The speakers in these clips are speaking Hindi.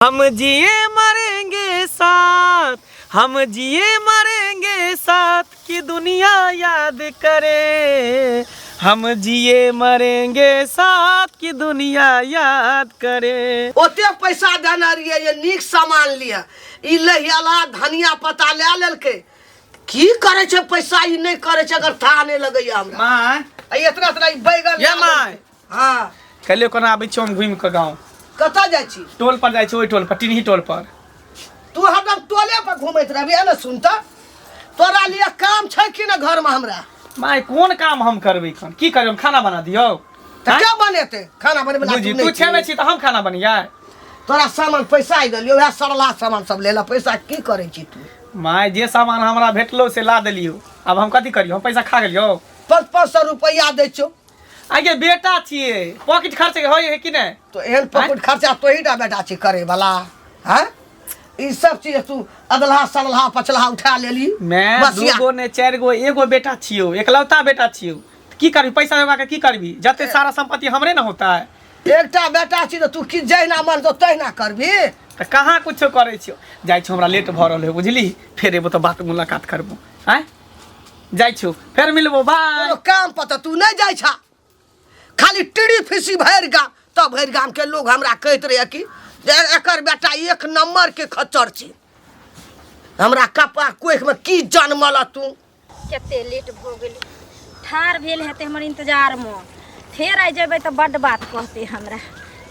हम जिए मरेंगे साथ, हम जिए मरेंगे साथ की दुनिया याद करे। हम जिए मरेंगे साथ की दुनिया याद करे। ओते पैसा देना रहिए ये नीक सामान लिया ई लहियाला धनिया पत्ता ले लेलके की करे छे पैसा ई नहीं करे छे अगर था नहीं लगैया हमरा मां इतना इतना ई बैगन ये मां हां कल्ले कोना आबै छी हम घुम के गांव कता जाय छी टोल पर जाय छी ओई टोल पर टिनही टोल पर तू हरदम टोले पर घुमैत रहबी ना सुनता तोरा लिए काम छै कि ना घर में हमरा माय कोन काम हम करबै खन की करब खाना बना दियो त क्या बनेते खाना बने वाला तू छेबे छी त हम खाना बनिया तोरा सामान पैसा ही देलियो वह सरला सामान सब लेला पैसा की करे छी तू माय जे सामान हमरा भेटलो से ला देलियो अब हम कथि करियो हम पैसा खा गेलियो 500 रुपया दे छो आगे बेटा छिए पॉकेट खर्च होय है कि नहीं तो एहन पॉकेट खर्चा तो ही बेटा छी करे वाला हैं ई सब चीज तू अदलहा सलहा पछलहा उठा लेली मैं दूगो ने चार गो एगो बेटा छियो एकलौता बेटा छियो की करबी पैसा देबा के की करबी जते सारा संपत्ति हमरे न होता है एकटा बेटा छी तो तू की जहिना मन तो तहिना करबी त कहां कुछ करे छियो जाय छी हमरा लेट भ रहल है बुझली फेर एबो तो बात मुलाकात करबो हैं जाय छी फेर मिलबो बाय काम पता तू नहीं जाय छा खाली टिड़ी फिसी भर गा तब भर गाम के लोग हमरा कहत रहे कि एकर बेटा एक नंबर के खच्चर छी हमरा कपा कोख में की जन्मला तू केते लेट भ गेली ठार भेल हेते हमर इंतजार में फेर आ जेबै त बड बात कहते हमरा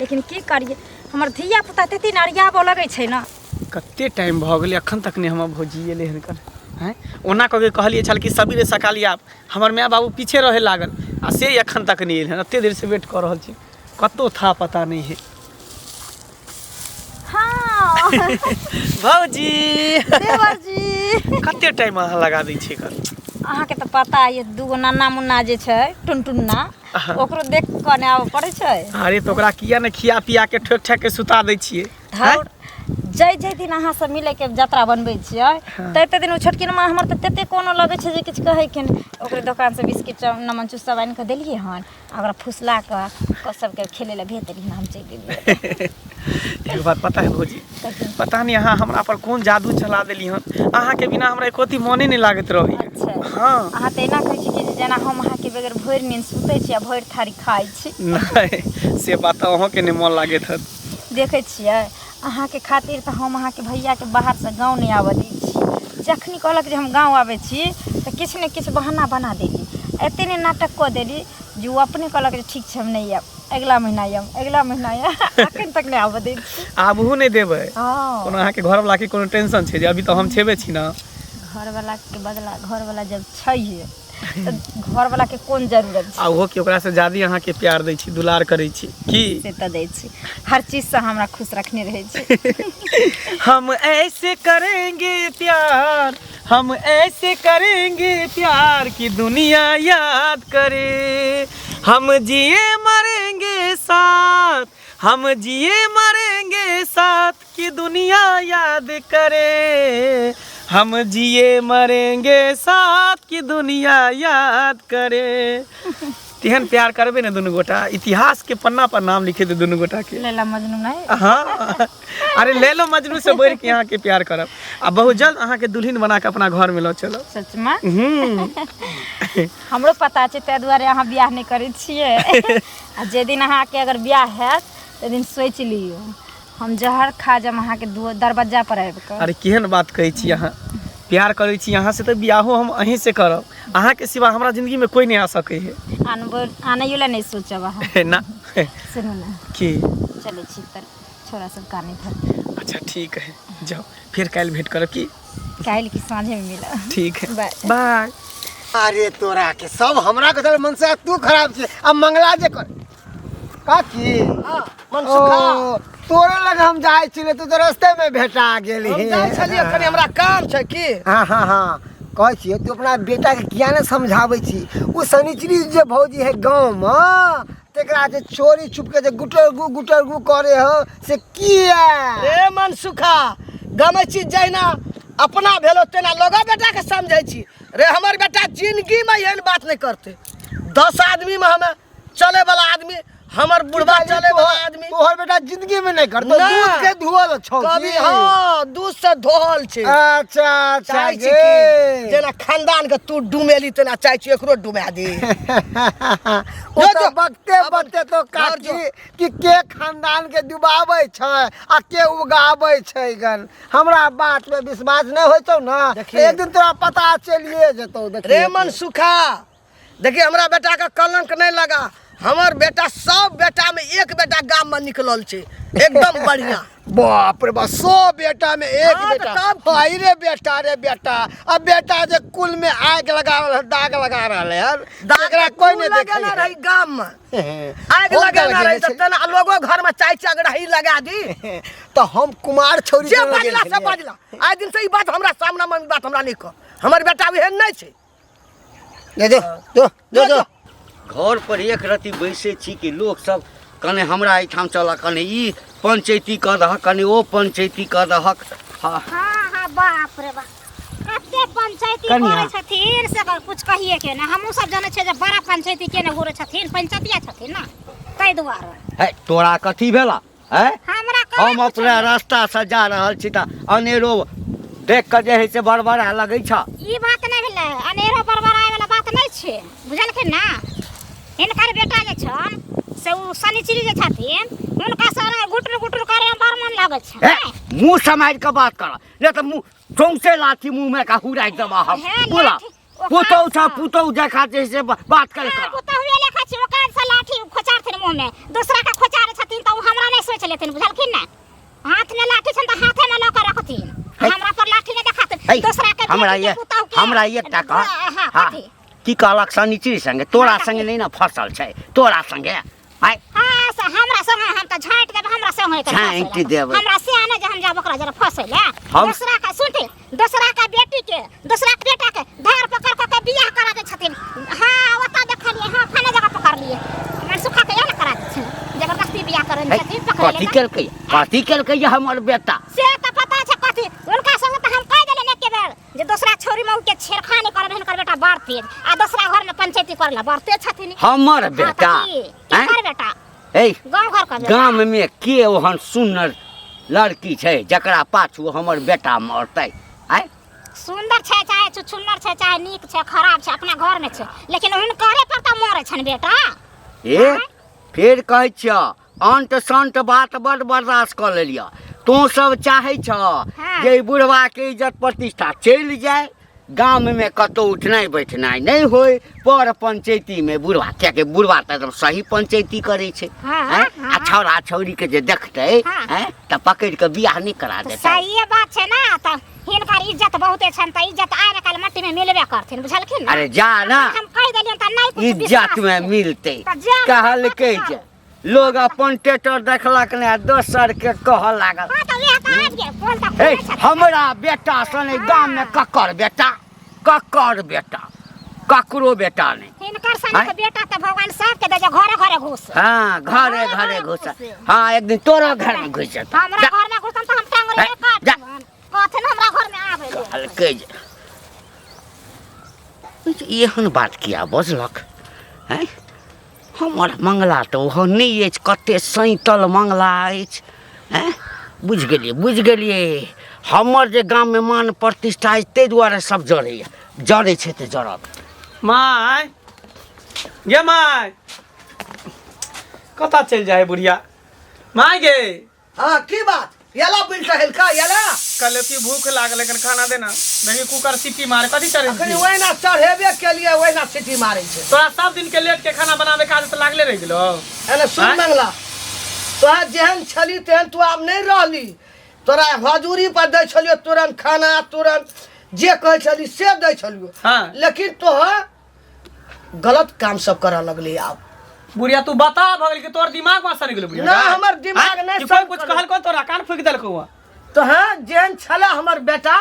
लेकिन की करिए हमर धिया पुता तेती नरियाबो लगै छै ना कते टाइम भ गेलै अखन तक ने हम भोजिए ले हन कर हैं ओना कहे कहलिए छल कि सबेरे सकाली आप हमर माय बाबू पीछे रहे लागल आ से अखन तक नहीं एल हन एते देर से वेट कर रहल छी कतो था पता नहीं है हां भौजी देवर जी कते टाइम लगा दै छी कर अहाँ के त पता है दूगो नन्ना मुन्ना जे छै टुनटुन्ना ओकरो देख के ने आब पड़े छै अरे तो ओकरा किया ने खिया पिया के ठोक ठाक के सुता दै छिए धौर जय दिन अहाँ सब मिले के यात्रा बनबै छियै तते दिन छोटकिन मां हमर त तते कोनो लगै छै जे किछ कहै के ओकरे दुकान से बिस्किट नमन चुस्सा आनि के देलिए हन ओकरा फुसला के सब के खेले ले भेज देली हम चल गेलिए एक बात पता है भौजी पता नहीं अहाँ हमरा पर कोन जादू चला देली हन अहाँ के बिना हमरा एकोती मोने नहीं लागत रही अच्छा हां अहाँ त एना कहै छी कि जेना हम अहाँ के बगैर भोर नींद सुतै छी आ भोर थारी खाइ छी नहीं से बात अहाँ के नहीं मन लागत हन देखै छियै अहाँ के खातिर त हम अहाँ के भैया के बाहर से गांव नहीं आवे दै छी जखनी कहलक जे हम गांव आवे छी त किछ ने किछ बहाना बना देली एते ने नाटक क देली जो अपने कहलक जे ठीक छै हम नहीं आब अगला महीना अखन तक नहीं आवे दै छी आबहू नहीं देबै हां कोनो अहाँ के घर वाला के कोनो टेंशन छै जे अभी तो हम छेबे छी ना घर वाला के बदला घर वाला जब छैहे त घर वाला के कोन जरूरत छै आ ओहो के ओकरा से ज्यादा अहाँ के प्यार दै छी दुलार करै छी की से त दै छी हर चीज से हमरा खुश रखने रहे छी हम ऐसे करेंगे प्यार हम ऐसे करेंगे प्यार की दुनिया याद करे। हम जिए मरेंगे साथ, हम जिए मरेंगे साथ की दुनिया याद करे। हम जिए मरेंगे साथ की दुनिया याद करे। तेहन प्यार करबे ने दुनू गोटा इतिहास के पन्ना पर नाम लिखे दे दुनू गोटा के। लैला मजनू नहीं हाँ अरे लैलो मजनू से बढ़ के यहाँ के प्यार करब आ बहुत जल्द अहाँ के दुल्हन बना के अपना घर में लो चलो। सच में हमरो पता छै ते दुआरे अहाँ बियाह नहीं करे छिए आ जे दिन अहाँ के अगर बियाह हैत ते दिन सोच लियो हम जहर खा जम अहाँ के दरवाजा पर आबि के। अरे केहन बात कहै छी अहाँ प्यार करै छी यहाँ से तो बियाहो हम अहीं से करब अहाँ के सिवा हमरा जिंदगी में कोई नहीं आ सके है। आने वाला नहीं सोचब अहाँ ना सुनो ना की चले छी तर छोरा सब काने धर। अच्छा ठीक है जाओ फिर कल भेंट करब की काल की सांझे में मिला ठीक है बाय बाय। अरे तोरा के सब हमरा के मन से तू खराब छे अब मंगला जे कर का की हां मन सुखा तोरे लग हम जाय छिले तू तो रास्ते में भेटा गेली हम जाय छलिए कनी हमरा काम छै की। हां हां हां कहै छी तू अपना बेटा के किया ने समझाबै छी ओ शनिचरी जे भौजी है गांव में तेकरा जे चोरी छुप के जे गुटरगु करे हो से किया रे मन सुखा गमे चीज जैना अपना भेलो तेना लोगा बेटा के समझै छी रे हमर बेटा जिंदगी में एहन बात नहीं करते 10 आदमी में हमें चले वाला आदमी हमर बुढ़वा चले वाला आदमी तोहर बेटा जिंदगी में नहीं करतो ना। दूध के धुआल छौ कभी हाँ दूध से धोल छे अच्छा अच्छा चाहे छी गे कि जेना खानदान के तू डुमेली तेना चाहे छी एकरो डुमा दे ओ जो, तो जो। बकते अब- बकते तो और काची जो। कि के खानदान के डुबाबै छै आ के उगाबै छै गन हमरा बात पे विश्वास नहीं होइतो ना देखिए। एक दिन तोरा पता चलिए जेतौ देखिए रेमन सुखा देखिए हमरा बेटा का कलंक नहीं लगा हमर बेटा सब बेटा में एक बेटा गांव में निकलल छे एकदम बढ़िया बाप रे बाप 100 बेटा में एक हाँ, बेटा तो तब- हाय रे बेटा अब बेटा जे कुल में आग लगा रहल दाग लगा रहल है एकरा कोई नहीं देखे ना रही गांव में आग बहुत लगा ना लगे रही छै। तो तना लोगो घर में चाय रही लगा दी तो हम कुमार छोरी जे के लगे बजला से छलियै। बजला आज दिन से ई बात हमरा सामने में ई बात हमरा नहीं कह हमर बेटा भी नहीं छे दे दो घर पर एक रति बैसे छी कि लोग सब कने हमरा एहिठाम चल कने ई पंचायती कऽ दहक कने ओ पंचायती कऽ दहक हाँ हाँ बाप रे बाप कते पंचायती कनिया। करे छथिन से कुछ कहिए के ना हमहू सब जाने छे जे बड़ा पंचायती के ने घुरे छथिन पंचायतिया छथिन ना तै दुआरे है तोरा कथी भेला है हमरा हम कहे अपने रास्ता से जा रहल छी तऽ अनेरो देख कऽ जे है से बड़बड़ा लगै छ ई बात नहीं भेलै अनेरो बरबराए वाला बात नहीं छे बुझलखिन ना हिनकर बेटा जे छन से उ शनिचरी जे छथिन हुनका सारा गुटर गुटर करे में बड़ मन लागै छै है मुंह समार के बात कर नहीं तो मुंह चौंसे लाठी मुंह में का हुराई देबा हम है लाठी, बोला ओकान पुतौ छ सा। पुतौ देखा जे से बात करे हाँ, कर पुतौ हुए लेखा छै ओकान से लाठी खोचारथिन मुंह में दूसरा का खोचारे छथिन त उ हमरा नहीं सोच लेथिन बुझलखिन ना हाथ में लाठी छन त हाथे में ल के रखथिन है। हमरा पर लाठी नहीं है, देखाथिन दूसरा के हमरा बेटी ये के पुतौ के हमरा ये टका हाँ हाँ कथी? की कहलक शनिचरी संगे तोरा संगे नहीं ना फसल छै तोरा संगे आय हाँ से हमरा संगे हम त झांट देब हमरा संगे त झाँटि देबै। हमरा से आने जे हम जाब ओकरा जरा फसैले हम- दूसरा का सुनते दूसरा का बेटी के दूसरा के बेटा के धार पकड़ के बियाह करा दे छथिन हाँ ओता देखलिए हाँ फने जगह पकड़ लिए मन सुखा के ना करा दे जबरदस्ती बियाह करे है, छथिन पकड़ कथी ले केलकै हमर बेटा से त पता छै कथी उनका संगे त हम कह देले एके बेर जे दूसरा छोरी में के छेड़खानी करबे हिनकर बेटा बड़ तेज आ दूसरा घर में पंचायती करला बड़ तेज छथिन हमर बेटा हैं? हिनकर बेटा ए गांव घर का बेटा गाम में के ओहन सुंदर लड़की छै जकरा पाछू हमर बेटा मरतै आय सुंदर छै चाहे छुछुन्नर छै चाहे नीक छै खराब छै अपना घर में छै लेकिन हुनकरे पर त मरे छन बेटा ए फेर कहै छिय अंट संट बात बड़ बर्दाश्त कऽ लेलिय तू सब चाहै छ हाँ। जे ई बुढ़वा के इज्जत प्रतिष्ठा चलि जाए गाम में कतौ उठनाइ बैठनाइ नहीं होय पर पंचायती में बुढ़वा कियाकि बुढ़वा त एकदम सही पंचायती करे छै हाँ, हैं? हाँ। आ छौड़ा छौरी के जे देखतै हाँ। हैं त पकड़ के बियाह नहीं करा देतै सही बात छै ना त हिनकर इज्जत बहुते छन त इज्जत आइ न काल मट्टी में मिलबे करथिन बुझलखिन ना अरे जा ना हम कह देलियन त नहीं कुछ इज्जत विश्वास में छै। मिलते त जा ना, कहलकै हाँ। जे लोग अपन टेटर देखलक ने दोसर के कह लागल हाँ त वेह त आज गे बोल त हे खोले छथिन। हमरा बेटा सने गाम में ककर बेटा ककरो बेटा नहीं हिनकर संगे आँय? त बेटा त भगवान सबके दे जे घरे घरे घुस हाँ घरे घरे घुस हाँ एक दिन तोरा घर में घुस जेतौ हमरा घर में घुसन त हम टांगरे हैं? काट जा। देबन कहथिन हमरा घर में आवे ले हल्के एहन बात किया बजलक हैं हमर मंगला तो ओहो नहीं अछि कते सैतल मंगला अछि हैं बुझ गेलिए हमर जे गाम में मान प्रतिष्ठा अछि ताहि दुआरे सब जड़ै छै तऽ जड़त माय गे माय कता चल जाए बुढ़िया माय गे हाँ की बात याला बिल रहल का याला कल की भूख लागल लेकिन खाना देना देखी कुकर सीटी मारे कथी करे अखनी वहीना चढ़ेबे के लिए वहीना सिटी मारे छै तोरा सब दिन के लेट के खाना बनावे का आदत लागले रह गेलो एने सुन आँय? मंगला तोरा जेहन छली तेहन तू आब नहीं रहली तोरा हजूरी पर दै छलियो तुरंत खाना तुरंत जे कहै छली से दै छलियो हाँ। लेकिन तोहर गलत काम सब करऽ लगली आब बुढ़िया तू बता भगल कि तोर दिमाग में सर गेलो बुढ़िया ना, का? हमर दिमाग आँय? नहीं कि कोई सर कुछ गेलो। कहल को तोरा कान फूक देलको हुआ तो हाँ जेहन छला हमर बेटा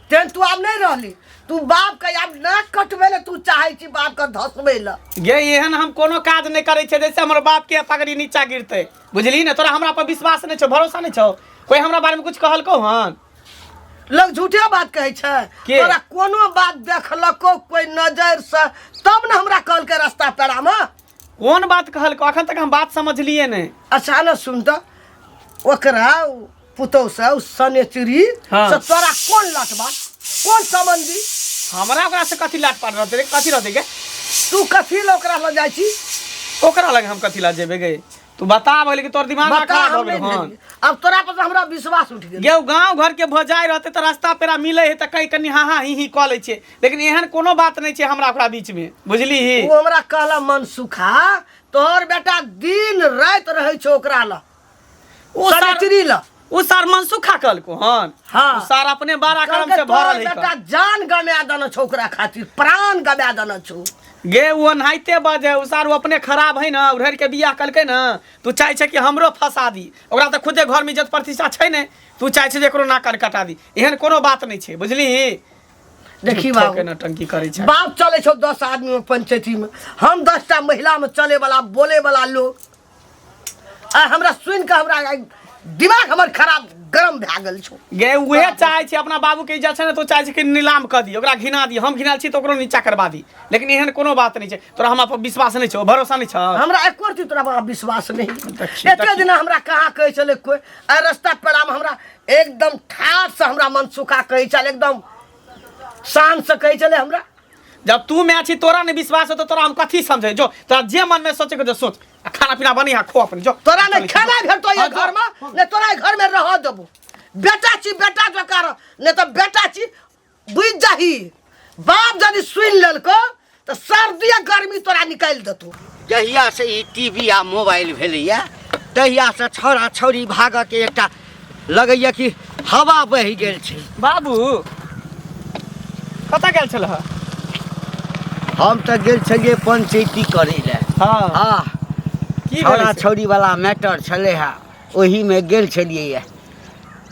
तेहन तू आब नहीं रहली तू बाप के आब ना कटबे ले तू चाहे छी बाप के धसबे ले गे एहन हम कोनो काज नहीं करे छे जैसे हमर बाप के पगड़ी नीचा गिरते बुझली ना तोरा हमरा पर विश्वास नहीं छो भरोसा नहीं छो कोई हमरा बारे में कुछ कहल को हन लोग झूठे बात कहै छै के? तोरा कोनो बात देखलको कोई नजर से तब न हमरा कहल के रास्ता पेड़ा में कौन बात कहल अखन तक हम बात समझलिए नहीं। अच्छा न सुन तो ओकरा पुतौ से उस सनेचरी हाँ। से तोरा कौन लटबा कौन संबंधी हमरा ओकरा से कथी लाट पाट रहते रे, कथी रहते गे? तू कथी ल ओकरा ल जाइ छी ओकरा लगे हम कथी ला जेबे गे? तू बता भले कि तोर दिमाग में बता खराब हो हम गेल नहीं हन। भेलिए। अब तोरा पर हमरा विश्वास उठ गेल गे गांव घर के भजाई रहते तो रास्ता पेरा मिले है तो कहीं कनी हाँ हाँ ही कह ले छे, लेकिन एहन कोनो बात नहीं छे हमरा ओकरा बीच में, बुझली ही? वो हमरा कहला मनसुखा तोहर बेटा दिन रात रहे छो ओकरा ल ओ सार सनेचरी ल उ सार मनसुखा कल को हन। हाँ। उ सार अपने 12 कर्म कहलकै से तोहर भरल है बेटा जान गमा देना छो ओकरा खातिर प्राण गमा देना छो गे वो नहाइते बजे उ सार अपने खराब है ना, उधर के बियाह कलके ना, तू चाहे छे कि हमरो फंसा दी, ओकरा तो खुदे घर में इज्जत प्रतिष्ठा छै ने, तू चाहे छे जे एकरो नाक कटा दी, एहन कोनो बात नहीं छे, बुझली? देखी झूठो बाबू के नौटंकी करे छे। बाप चले छो 10 आदमी में पंचायती में, हम 10टा महिला में चले वाला बोले वाला लोग आ हमरा सुन के हमरा दिमाग हमर खराब गरम भए गेल छो। गे उहे चाहे छे अपना बाबू के इज्जत छे ना, तो चाहे छे कि नीलाम कर दी, ओकरा घिना दी, हम घिनाल छी तो ओकरो नीचा करवा दी, लेकिन एहन कोनो बात नहीं छे। तोरा हमरा पर विश्वास नहीं छे, भरोसा नहीं छे? हमरा एक रती तोरा पर विश्वास नहीं। देखिए, एते दिन हमरा कहाँ कहे चले कोई आ रास्ता पेड़ा में हमरा एकदम ठाठ से हमरा मनसुखा कहे चले, एकदम शान से कहे चले हमरा। जब तू मैं छी तोरा ने विश्वास हो तो तोरा हम कथी समझे? जो तोरा जे मन में सोचे के जो सोच, आ खाना पीना बनी हा खो अपन जो। तोरा ने खाना भेटो ये घर में ने तोरा घर में रह देबो। बेटा छी बेटा जकार ने तो बेटा छी बुझ जाही। बाप यदि सुन लेलको तो सर्दी गर्मी तोरा निकाल देतो। जहिया से ई टीवी आ मोबाइल भेलैया तहिया से छोरा छोरी भागऽ के एकटा लगैया कि हवा बहि गेल छै। बाबू कतऽ गेल छलह? हम तऽ गेल छलियै पंचायती करै लए। हाँ हाँ की छोरा भेलै से? छोरी वाला मैटर छलै है, ओही में गेल छलियै।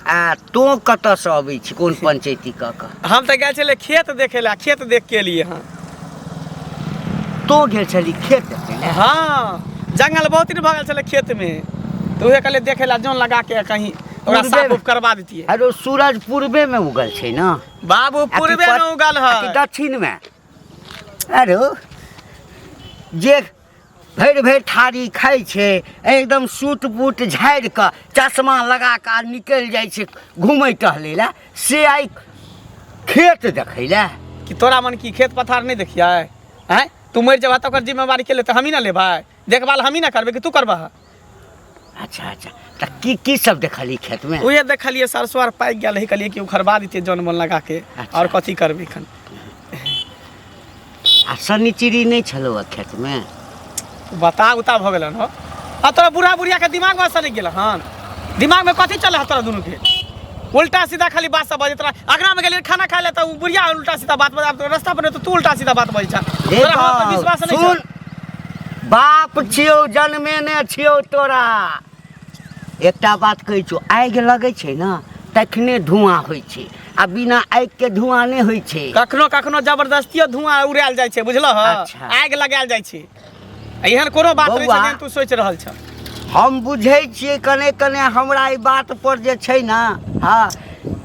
आ तो कतऽ से अबै छी, कोन पंचायती कऽ कऽ? हम तऽ गेल छलियै खेत देखे ला, खेत देख के लिए। हाँ तो गेल छली खेत देखे लए? हाँ जंगल बहुत दिन भगल छले खेत में, तो उहे कहले देखे ला जोन लगा के कहीं ओकरा पूर्वे साफ में? उफ करवा देतिए। अरे सूरज पूर्वे में उगल छै ना? बाबू पूर्वे में उगल आ कि है। दक्षिण में? अरे जे भरि भरि थारी खाइ छै, एकदम सूट बूट झाड़ि कऽ चश्मा लगा कऽ निकलि जाइ छै घूमै टहलै लए, से आइ खेत देखै लए? कि तोरा मन की खेत पथार नहीं देखिए? हैं तू मर जेबा तो ओकर जिम्मेवारी के ले तो हम ही ना लेबै, देखभाल हम ही ना करबे कि तू करबह? अच्छा अच्छा, तऽ की सब देखली खेत में? उहे देखलिए सरसों आर पाकि गेल है, कहलिए कि उखड़वा देतिए जौन मन लगा के। अच्छा। और कथी करबे खन? आ शनिचिड़ी नहीं छलो खेत में? बता उता भ गेलन हो। आ तोरा बूढ़ा बुढ़िया के दिमाग में असर नहीं गेल हन? दिमाग में कथी चल है तोरा दुनू के? उल्टा सीधा खाली बात सब बजे। तोरा अगना में गेलिए खाना खाए ले तो बुढ़िया उल्टा सीधा बात बजा, तो रास्ता पर तो तू उल्टा सीधा बात बजे छा। तोरा हमरा पर विश्वास नहीं सुन, छौ? बाप छियौ, जन्मेने छियौ तोरा। एकटा बात कहै छौ, आगि लगै छै ना तखने धुआं होइ छै, आ बिना आगि के धुआं नहीं होइ छै। कखनो कखनो जबरदस्तियो धुआं उड़ायल जाइ छै, बुझलह? अच्छा। आग लगायल जाइ छै, एहन कोनो बात नहीं बौआ, छै जेहन तू सोचि रहल छ। हम बुझै छियै कने कने हमरा ई बात पर जे छै ना, हाँ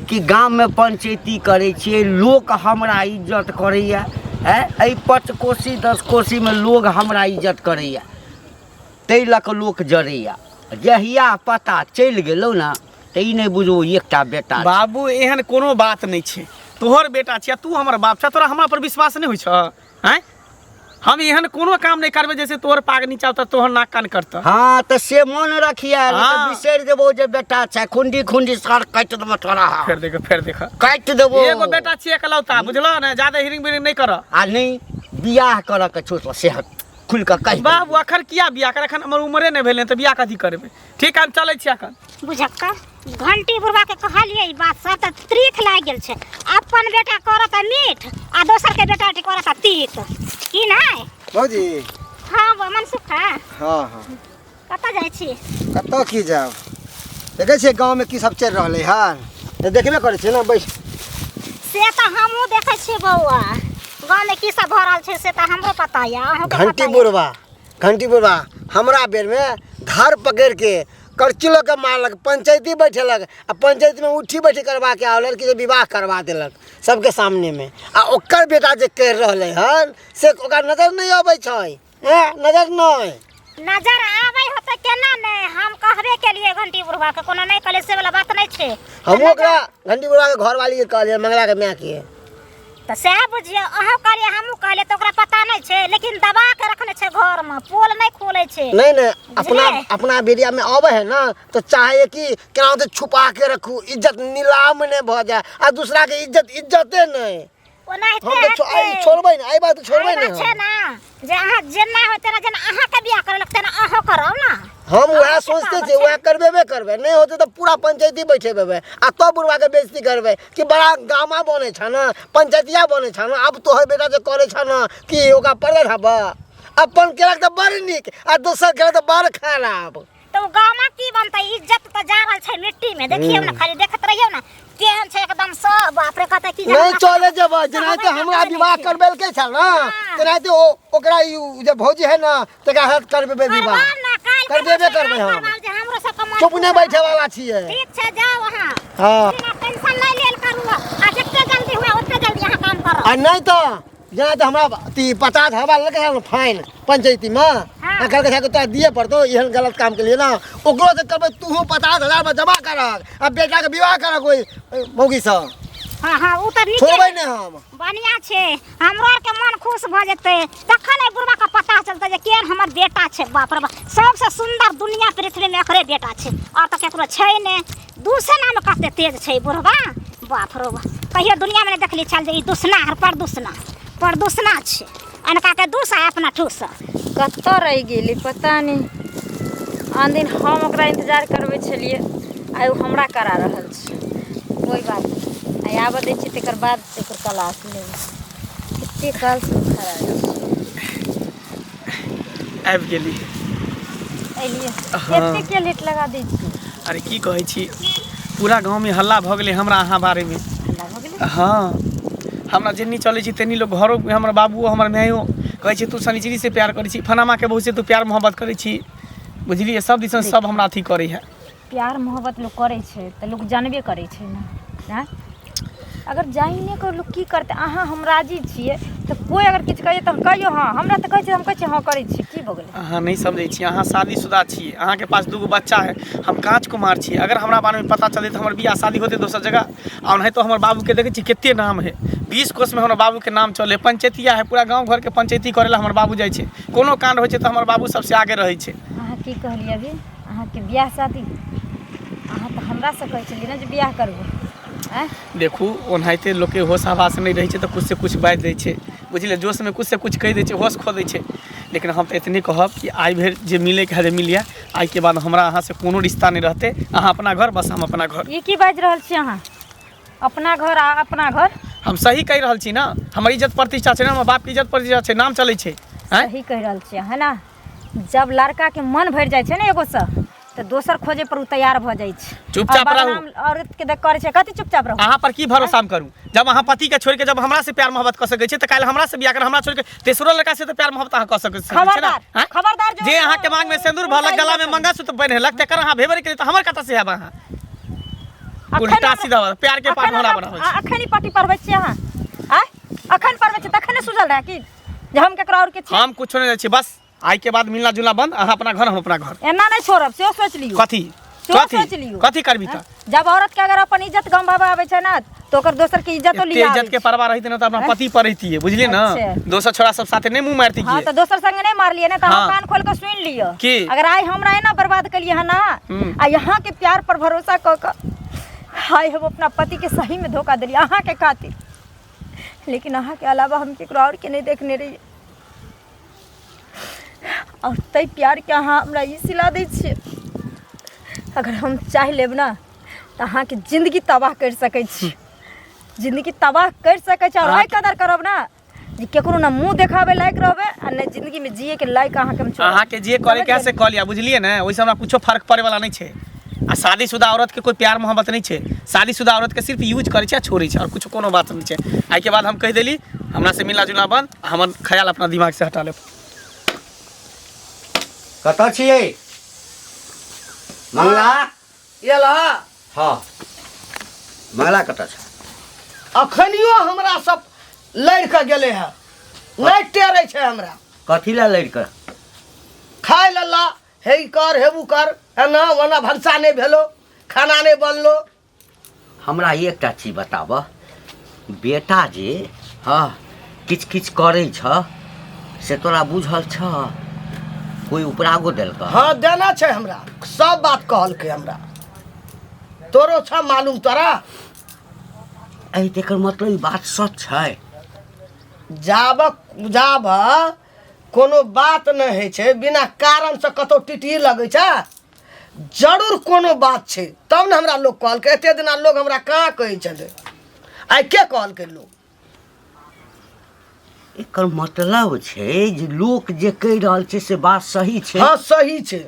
कि गाम में पंचायती करै छियै, लोक हमरा इज्जत करैया। एहि 5 कोसी 10 कोसी में लोग हमरा इज्जत करैया, ताहि लऽ कऽ लोक जरैया। जहिया पता चलि गेलौ ना तऽ ई नहीं बुझो एकटा बेटा छै। बाबू एहन कोनो बात नहीं छै, तोहर बेटा छिया, तू हमर बाप छ, तोरा हमरा पर विश्वास नहीं होइ छ? हैं हम एहन कोनो काम नहीं करबे जैसे तोहर पाग नीचा उतर तोहर नाक कान करता। हाँ तो से मन रखिया, नहीं हाँ। तो बिसरि देबो जे बेटा छै, खुंडी खुंडी सर काटि देबो तोरा, फिर देख काटि देबो। एगो बेटा छिए एकलौता, बुझलो ने? ज्यादा हिरिंग बिरिंग नहीं कर। आ नहीं बियाह करऽ के छो तो से खुल कऽ कहि बाबू अखन किया बियाह कर? अखन हमर उम्रे नहीं भेलै, तो बियाह कथी करबे? ठीक है हम चलै छी अखन। बुझक्का घंटी बुढ़वा के कहलिए ई बात सब त त्रिख लाग गेल छै। अपन बेटा करत मीठ आ दोसर के बेटा करत तीत की नहीं? भौजी हाँ वो मनसुखा हाँ हाँ कतऽ जाइ छी? कतऽ की जाब, देखै छियै गाँव में की सब चलि रहलै हन, तऽ देखबे करै छियै ना। बैस से त हमहू देखै छी बौआ, गाँव में की सब भ रहल छै से त हमरो पता या, अहूँ के घंटी बुढ़वा हमरा बेर में धार पकड़ के करचिलो के मारलक, पंचायती बैठेलक, आ पंचायती में उठी बैठी करवा के आवल कि विवाह करवा देलक सबके सामने में। आ ओकर बेटा जे कहि रहले हन से ओकरा नजर नहीं अबै छै। नजर नहीं नजर आवे होते केना नहीं हम कहबे के लिए घंटी बुढ़वा के कोनो नहीं कहले से वाला बात नहीं छे हम ओकरा घंटी बुढ़वा के घर वाली के कहलिए मंगला के मैं किए तो से बुझियो अहाँ कहलिए हमहू कहले तो ओकरा पता नहीं छे लेकिन दबा के रखने छे घर में पोल नहीं खोले छे नहीं अपना बेरिया में आवे है ना तो चाहे कि केना तो छुपा के रखू इज्जत नीलाम ने भ जाए आ दूसरा के इज्जते नहीं ओ नहीं हम तो छोड़बै ना आई बात तो छोड़बै ना छे ना जे अहाँ जेना होते ना जेना अहाँ के बियाह करे लगते ना अहाँ करो ना हम वह सोचते थे वह करबे नहीं होते तो पूरा पंचायती बैठे बेबे आ तो बुढ़वा के बेइज्जती करबे कि बड़ा गामा बने छ ना पंचायतिया बने छ ना अब तोहर बेटा जे करे छ ना कि ओका पड़े हबा अपन केलक तो बड़ निक आ दोसर केलक तो बड़ खराब तो गामा की बनते इज्जत तो जा रहल छे मिट्टी में देखियो ना खाली देखत रहियो ना केहन छे एकदम सब बाप रे कहते की नहीं चले जब जनाते हमरा विवाह करबेल के छ ना तनाते ओकरा जे भौजी है ना तका हाथ करबे विवाह करबे हम हमरो सब कमा चुप नहीं बैठे वाला छिए ठीक छे जाओ वहां हां टेंशन नहीं लेल करू आ जते जल्दी हुआ ओते जल्दी यहां काम करो आ नहीं तो जना तो हमरा 50,000 लगे है फाइन पंचायती में अगर के तो दिए पड़तो एहन गलत काम के लिए ना ओकरो से करबे तू 50,000 में जमा करक अब बेटा के विवाह करक कोई मौगी से हां हां उतर नीचे छोड़बै नहीं हम बढ़िया छे हमरो के मन खुश भ जेते तखन बुढ़वा का पता चलते जे केन हमर बेटा छे बाप रे सबसे सुंदर दुनिया पृथ्वी में एकरे बेटा छे और त केकरो छै ने दूसरा में कते तेज छे बुढ़वा बाप रे कहियो दुनिया में देखली चल जे ई दुसना हर प्रदूषणा छे अनका के दूसा अपना ठूसा कत्तो रह गेली पता नहीं आन दिन हम ओकरा इंतजार करबै छलिए आइ ओ हमरा करा रहल छै कोई बात नहीं आइ आबऽ दै छी तकर बाद एकर क्लास लेबै कते काल से खड़ा आबि गेली एलिए एते के लेट लगा दै छी अरे की कहै छी पूरा गांव में हल्ला भ गेलै हमरा अहाँ बारे में हल्ला भ गेलै हाँ हमरा जेनी चले छी तेनी लोग घरों में हमर बाबू हमर मायो कहै छी तू सनिचरी से प्यार करै छी फनामा के बहू से तू प्यार मोहब्बत करै छी बुझलिए सब दिसन सब हमरा अथी करे है प्यार मोहब्बत लोग करे छै त लोग जानबे करे छै ना अगर जाइने को लोग की करते अहाँ हम राजी छिए तो कोई अगर किछ कहिए त कहियो हां हमरा त कहै छै हम कहै छी हां करै छी की भ गेलै अहाँ नहीं समझै छी अहाँ शादीशुदा छी अहाँ के पास दूगो बच्चा है हम कांच कुमार छी अगर हमरा बारे में पता चले तो हमर बियाह शादी होते दोसर जगह और नहीं तो हमर बाबू के देखे छी केते नाम है 20 कोस में हमर बाबू के नाम चले पंचायतिया है पूरा गांव घर के पंचायती करेला हमर बाबू जाय छै कोनो कांड होय छै तो हमर बाबू सबसे आगे रहै छै अहाँ की कहलिए अभी अहाँ के बियाह शादी अहाँ तो हमरा से कहै छलिए ना जे बियाह करबो देखू ओनाहिते लोग के होश आवास नहीं रही तो कुछ से कुछ बाज दै छै बुझलिए जोश में कुछ से कुछ कह दै छै होश खो दै छै लेकिन हम तो इतने कहब कि आई भर जे मिले के है मिलिए आई के बाद हमरा अहाँ से कोनो रिश्ता नहीं रहते अहाँ अपना घर बस हम अपना घर ये की बाज रहल छी अहाँ अपना घर आ अपना घर हम सही कह रहल छी ना हमर इज्जत प्रतिष्ठा छै ना हमर बाप के इज्जत प्रतिष्ठा छै नाम चलै छै सही कह रहल छी है ना जब लड़का के मन भर जाय छै ना एगो से तो दोसर खोजे पर तैयार भ जाय छै चुपचाप रहू औरत के देख करे छै कथि चुपचाप रहू अहाँ पर की भरोसा हम करू जब अहाँ पति के छोड़ के जब हमरा से प्यार मोहब्बत कर सकै छै त काल हमरा से बियाह कर हमरा छोड़ के तेसरो लड़का से तो प्यार मोहब्बत अहाँ कर सकै छी खबरदार जे अहाँ के मांग में सिंदूर भलक गला में मंगलसूत्र पहिरलक तकर अहाँ भेबर के त हमर कत से हैब अहाँ उल्टा सीधा प्यार के पाठ हमरा बनाबै छै अखनी पार्टी पढ़बै छी अहाँ अखन पढ़बै छी तखने सुझल रहा कि जे हम केकरा और के छी हम कुछ नहीं छी बस आई के बाद मिलना जुलना बंद अहाँ अपना घर हम अपना घर एना नहीं छोड़ब से सोच लियो कथी कथी करबी त जब औरत के अगर अपन इज्जत गंवावे आवे छै ना तो ओकर दोसर के इज्जतो लिया इज्जत के परवाह रहित न त अपना पति पर रहितिए बुझलिए ना दोसर छोरा सब साथे नहीं मुंह मारती हां तो दोसर संग नहीं मार लिए ना त हम कान खोल के सुन लियो अगर आई हमरा एना बर्बाद कलिए है ना आ यहां के प्यार पर भरोसा क क हाय हम अपना पति के सही में धोखा दिलिए अहाँ के खातिर लेकिन अहाँ के अलावा हम केकरो और के नहीं देखने रही और तै प्यार के अहाँ हमरा ई सिला दै छियै अगर हम चाह लेब ना तो अहाँ के जिंदगी तबाह कर सकै छी जिंदगी तबाह कर सकै छी और आई कदर करब ना जे केकरो ना मुंह देखावे लायक रहबे आ ने जिंदगी में जिए के लायक अहाँ के हम छोड़ अहाँ के जे करे के से क लिया बुझलिए ना ओइसे हमरा कुछो फर्क पड़े वाला नहीं छै आ शादीशुदा औरत के कोई प्यार मोहब्बत नहीं छै शादीशुदा औरत के सिर्फ यूज करे छै आ छोड़े छै और कुछ कोनो बात नहीं छै आई के बाद हम कह देली हमरा से मिलना जुलना बंद हमर ख्याल अपना दिमाग से हटा ले कत छिए मंगला एला हाँ मंगला कत छ अखनियो हमरा सब लड़ के गेले है नहीं टेरे छै हमरा कथी ला लड़ कर खाए लल्ला हे ई कर हेबू कर एना ओना भनसा नहीं भेलो खाना नहीं बनलो। हमरा एकटा चीज बताब बेटा जे हाँ किछ किछ करे छ से तोरा बुझल छ कोई उपरागो देलक हाँ देना छै हमरा सब बात कहल के हमरा तोरो छ मालूम तोरा। एहि तेकर मतलब ई बात सच छै। जाब कोनो बात नहीं है छै बिना कारण से कतौ टिटी लगे छै जरूर कोनो बात छै तब ने हमरा लोग कहल के। एते दिना लोग हमरा कहाँ कहे चले आइ के कहल के लोग। एकर मतलब छै जे लोक जे कहि रहल छै से बात सही छै। हाँ सही छै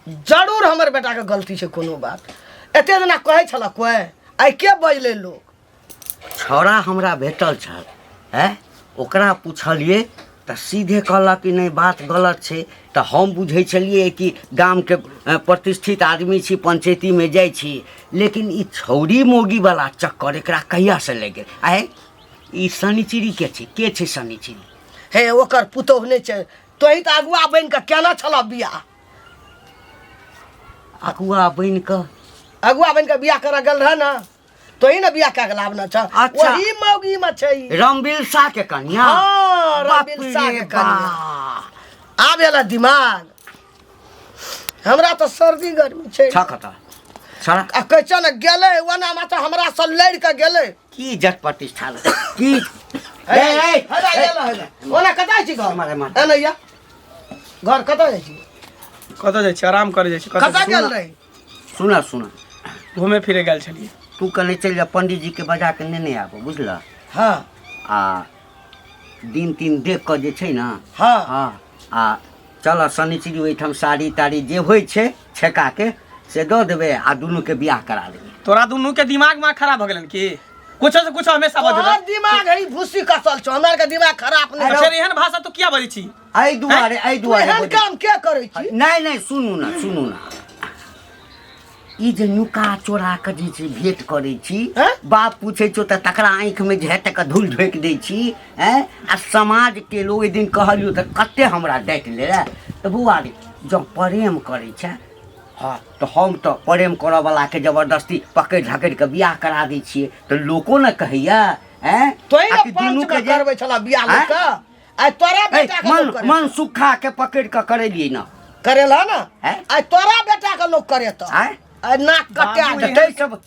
जरूर हमर बेटा के गलती छै कोनो बात। एते दिना कहे छला कोई आइ के बजले लोग। छौड़ा हमरा भेटल छल है ओकरा पूछलिए तो सीधे कहलक कि नहीं बात गलत छै। तो हम बुझे छलिए कि गाम के प्रतिष्ठित आदमी छी पंचायती में जाइ छी लेकिन ई छौड़ी मोगी वाला चक्कर एकरा कहिया से लग गेल। आए ई शनिचिरी के छै शनिचिरी हे ओकर पुतोह नहीं छै तोही तो अगुआ बन के केना छला बियाह। अगुआ बन के बियाह कर गल रह ना तोही ना बियाह के लावना छ। अच्छा। वही मौगी में छै रामबिलसा के कन्या। हाँ बाप रबिलसा रे के कन्या। आबेला दिमाग हमरा तो सर्दी गर्मी छै छकता छड़ा आ कैसे न गेले ओना में तो हमरा से लड़ के गेले की जट प्रतिष्ठा की ओना कतै छी घर मारे मारे। एनैया घर कतै जाइ छी कतऽ जाइ छी आराम करे जाइ छी कतै गेल रही सुना सुना घूमे फिरे गेल छलिए। तू कने चल जा पंडित जी के बजा के नेने आबो बुझला। हाँ आ दिन तीन देख के जे छै ना हाँ हाँ आ चल शनिचरी ओहिठाम साड़ी ताड़ी जे होइ छै छेका के से दऽ देबै आ दुनू के बियाह करा देबै। तोरा दुनू के दिमाग में खराब हो गेलन की कुछ से कुछ हमेशा तोहर बजल। दिमाग है भूसी कसल छौ हमरा के दिमाग खराब नहीं अच्छा एहन भाषा तू किया बजै छी। एहि दुआरे तू एहन काम के करै छी। नहीं नहीं सुनू ना ई जे नुका चोरा के जे छै भेंट करै छी हैं? बाप पूछे छो त तकरा आँखि में झेट के धूल ढोक दै छी हैं आ समाज के लोग एक दिन कहलियो त कते हमरा डांट ले त बउआ रे जब प्रेम करै छै हाँ तो हम तो प्रेम करऽ वाला के जबरदस्ती पकड़ झकड़ के बियाह करा दै छियै तो लोको न कहैया हैं तोही ना आकि दुनू पंच के जे- करबै छला बियाह हैं? लोग का आइ तोरा बेटा के लोग करे मन सुखा के पकड़ के करेलिए ना करेला ना हैं? आइ तोरा बेटा के लोग करे तो हैं? आइ नाक कटा बाबू, दे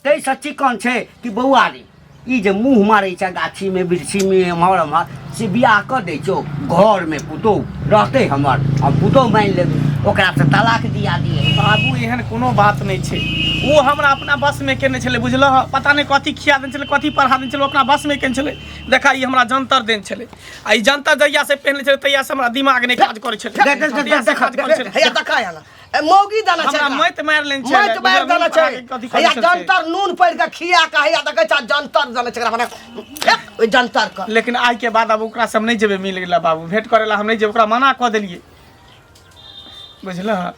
तै सब चिकन छै कि बौआ रे ई जे मुँह मारै छै गाछी में बिरछी में एम्हर से बियाह कऽ दै छौ घर में पुतोह रहतै हमर हम पुतोह मानि लेबै ओकरा से तलाक दिया दिए। बाबू एहन कोनो बात नहीं छै वो हमरा अपना बस में केने छले बुझलह पता नहीं कथी खिया देने छले कथी पढ़ा देने छले अपना बस में केने छले। देखा ई हमरा जंतर देने छले आ ई जंतर जहिया से पहनले छले तहिया से हमरा दिमाग नहीं काज करे छले। तहिया से काज करे छले। हैया देखा या ना ए मौगी दाना छै हमरा मत मार लेन छले मत मार दाना छै हैया जंतर नून पड़ के खिया के हैया देखै छ जंतर दाना छै मने ओइ जंतर का। लेकिन आज के बाद अब ओकरा सब नहीं जेबे मिल गेला बाबू भेंट करेला हम नहीं जेब ओकरा मना कऽ देलिए बुझलह।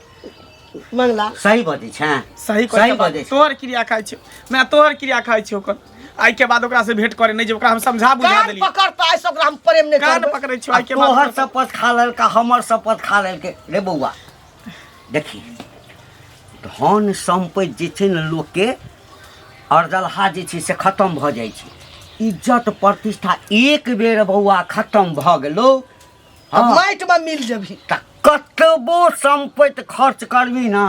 मंगला सही बजै छै सही सही कह बजै छै। तोहर क्रिया खाइ छियो मैं तोहर क्रिया खाइ छियो ओकर आज के बाद ओकरा से भेंट करे नहीं जे ओकरा हम समझा बुझा कान देलिए पकड़ता ऐसे ओकरा हम प्रेम नहीं कान करबै। पकड़े छियो आज के बाद तोहर ओकरा से- शपथ खा लेलका हमर शपथ खा लेलकै रे बौआ देखी धन सम्पत्ति जे छै ने लोक के अर्जलहा जे छै से खत्म भऽ जाइ छै इज्जत प्रतिष्ठा एक बेर बौआ खत्म भऽ गेलो अब हाँ, माइट में मिल जेबही तऽ कतबो सम्पत्ति खर्च करबी ना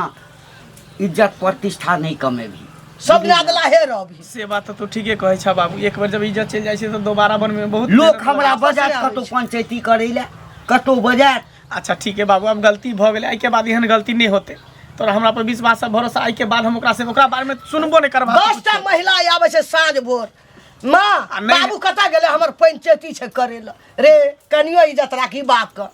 इज्जत प्रतिष्ठा नहीं कमेबी। सब नादला हे रहबही। से बात तो ठीके कहै छ बाबू एक बार जब इज्जत चलि जाइ छै तो दोबारा बनबे में बहुत लोक मेहनत हमरा लगै बजात आबै कतौ छै। पंचायती करै लए कतौ बजात छै। अच्छा ठीक है बाबू अब गलती भऽ गेलै आई के बाद एहन गलती नहीं होते तोरा हमरा पर विश्वास से भरोसा आई के बाद हम ओकरा से ओकरा बारे में सुनबो नहीं करबा। 10टा महिला आबै छै साँझ भोर माँ आ नहीं- बाबू कतऽ गेलै हमर पंचायती छै करे ला रे कनियो इज्जत राखी बाप के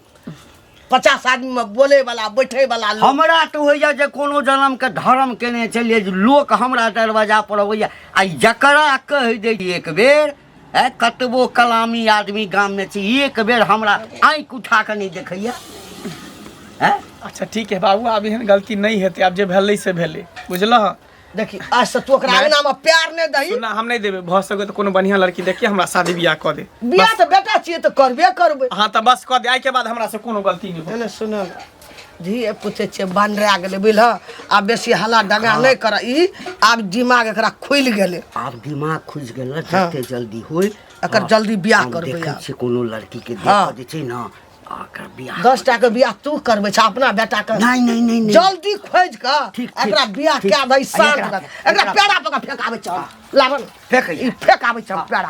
50 आदमी में बोले वाला बैठे वाला लोग हमरा तो होइया जे कोनो जन्म के धर्म केने चलिए जे लोक हमरा दरवाजा पर अबैया आ जकरा कहि दै एक बेर कतबो कलामी आदमी गाम में छै एक बेर हमरा आँखि उठा के नहीं देखैया अच्छा ठीक है बाबू अब एहन गलती नहीं हेतै अब जे भेलै से भेलै बुझलह देखी आज से तू ओकरा अंगना में प्यार नहीं दही सुना हम नहीं देबे भ सके तो कोनो बढ़िया लड़की देखिए हमरा शादी बियाह क दे बियाह तो बेटा चाहिए तो करबे करबे हाँ तो बस क दे आई के बाद हमरा से कोनो गलती नहीं हो एने सुन धी पूछे छे बंडरा गेले बुझल आब बेसी हल्ला डगा नहीं कर ई आब दिमाग एकरा खुल गेले आब दिमाग खुज गेल ना जते जल्दी होय एकर जल्दी बियाह करबै देखै आब। छी कोनो लड़की के हाँ। देख जे छै ना आकर बियाह 10 टा के बियाह तू करबै छ अपना बेटा के नहीं नहीं नहीं नहीं जल्दी खोज के ठीक, एकरा ठीक, बियाह ठीक। के दई शांत एकरा- कर एकरा पेड़ा पका फेकाबै छ लावन फेकै। ई फेकाबै छ पेड़ा